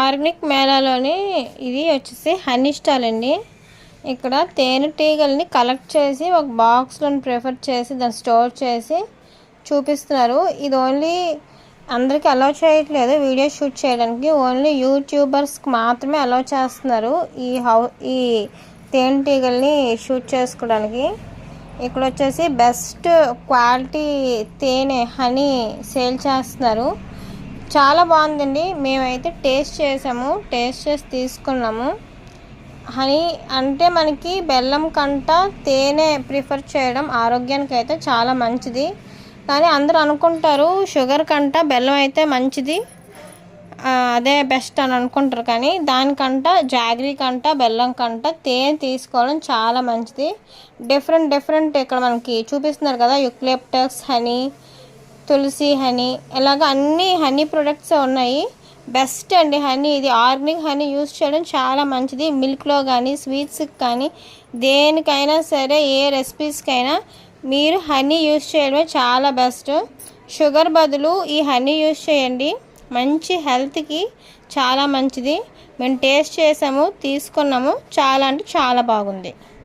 Organic మేళాలోని ఇది వచ్చేసి honey stall అండి. ఇక్కడ తేనెటీగల్ని కలెక్ట్ చేసి ఒక బాక్స్లో ప్రిఫర్ చేసి దాన్ని స్టోర్ చేసి చూపిస్తున్నారు. ఇది ఓన్లీ అందరికీ అలౌ చేయట్లేదు వీడియో షూట్ చేయడానికి, ఓన్లీ యూట్యూబర్స్కి మాత్రమే అలౌ చేస్తున్నారు ఈ తేనెటీగల్ని షూట్ చేసుకోవడానికి. ఇక్కడ వచ్చేసి బెస్ట్ క్వాలిటీ తేనె హనీ సేల్ చేస్తున్నారు. చాలా బాగుందండి. మేమైతే టేస్ట్ చేసాము, టేస్ట్ చేసి తీసుకున్నాము. హనీ అంటే మనకి బెల్లం కంట తేనె ప్రిఫర్ చేయడం ఆరోగ్యానికి అయితే చాలా మంచిది. కానీ అందరూ అనుకుంటారు షుగర్ కంట బెల్లం అయితే మంచిది, అదే బెస్ట్ అని అనుకుంటారు. కానీ దానికంట జాగరీ కంట బెల్లం కంట తేనె తీసుకోవడం చాలా మంచిది. డిఫరెంట్ ఇక్కడ మనకి చూపిస్తున్నారు కదా, యూకలిప్టస్ హనీ, తులసి హనీ, ఇలాగ అన్ని హనీ ప్రొడక్ట్స్ ఉన్నాయి. బెస్ట్ అండి హనీ. ఇది ఆర్గానిక్ హనీ యూస్ చేయడం చాలా మంచిది. మిల్క్లో కానీ స్వీట్స్కి కానీ దేనికైనా సరే, ఏ రెసిపీస్కైనా మీరు హనీ యూస్ చేయడమే చాలా బెస్ట్. షుగర్ బదులు ఈ హనీ యూస్ చేయండి, మంచి హెల్త్కి చాలా మంచిది. మేము టేస్ట్ చేసాము, తీసుకున్నాము, చాలా అంటే చాలా బాగుంది.